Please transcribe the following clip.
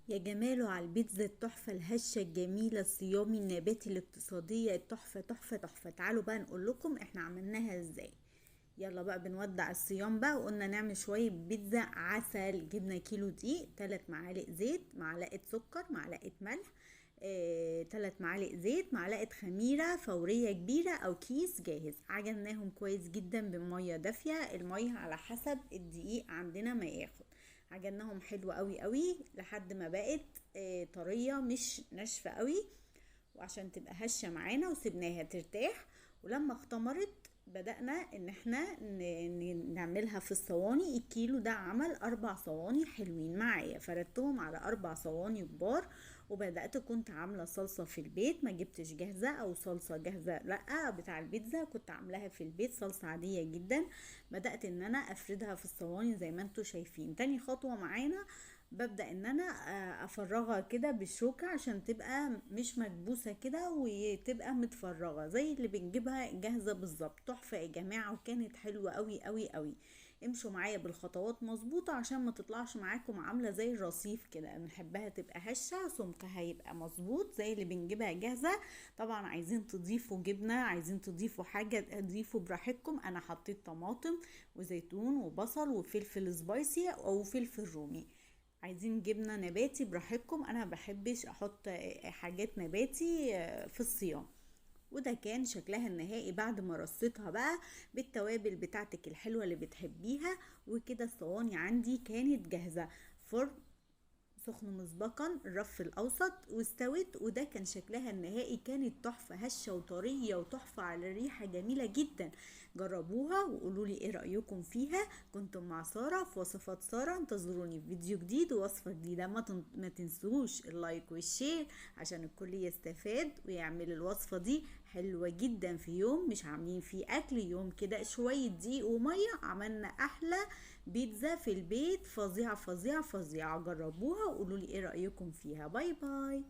يا جماله على البيتزا التحفة الهشة الجميلة الصيامي النباتي الاقتصادية التحفة تحفة تحفة. تعالوا بقى نقول لكم احنا عملناها ازاي. يلا بقى بنودع الصيام بقى، وقلنا نعمل شوية بيتزا عسل. جبنا كيلو دقيق، 3 معالق زيت، معلقة سكر، معلقة ملح، 3 معالق زيت، معلقة خميرة فورية كبيرة او كيس جاهز. عجناهم كويس جدا بمية دافية، المية على حسب الدقيق عندنا ما ياخد. عجناهم حلو قوي قوي لحد ما بقت طرية مش ناشفة قوي، وعشان تبقى هشة معانا، وسبناها ترتاح. ولما اختمرت بدأنا ان احنا نعملها في الصواني. الكيلو ده عمل 4 صواني حلوين معايا، فردتهم على 4 صواني كبار. وبدأت كنت عاملة صلصة في البيت، ما جبتش جاهزة او صلصة جاهزة، لا بتاع البيتزا كنت عاملاها في البيت، صلصة عادية جدا. بدأت ان انا افردها في الصواني زي ما انتوا شايفين. تاني خطوة معانا ببدأ ان انا افرغها كده بالشوكة عشان تبقى مش مكبوسة كده، وتبقى متفرغة زي اللي بنجيبها جاهزة بالظبط. تحفة يا جماعة، وكانت حلوة قوي قوي قوي. امشوا معايا بالخطوات مظبوطة عشان ما تطلعش معاكم عاملة زي الرصيف كده. نحبها تبقى هشة، سمكها هيبقى مظبوط زي اللي بنجيبها جاهزة. طبعا عايزين تضيفوا جبنة، عايزين تضيفوا حاجة تضيفوا براحتكم. انا حطيت طماطم وزيتون وبصل وفلفل سبايسي او فلفل رومي. عايزين جبنة نباتي براحتكم، انا بحبش احط حاجات نباتي في الصيام. وده كان شكلها النهائي بعد ما رصيتها بقى بالتوابل بتاعتك الحلوة اللي بتحبيها. وكده الصواني عندي كانت جاهزة. فرن سخن مسبقا، الرف الاوسط، واستوت. وده كان شكلها النهائي، كانت تحفة هشة وطرية وتحفة على الريحة جميلة جدا. جربوها وقولوا لي ايه رأيكم فيها. كنتم مع سارة في وصفات سارة، انتظروني في فيديو جديد ووصفة جديدة. ما تنسوش اللايك والشير عشان الكل يستفاد ويعمل الوصفة دي حلوة جدا. في يوم مش عاملين فيه اكل، يوم كده شوية دقيق ومية عملنا احلى بيتزا في البيت، فظيعة فظيعة فظيعة. جربوها وقولوا لي ايه رأيكم فيها. باي باي.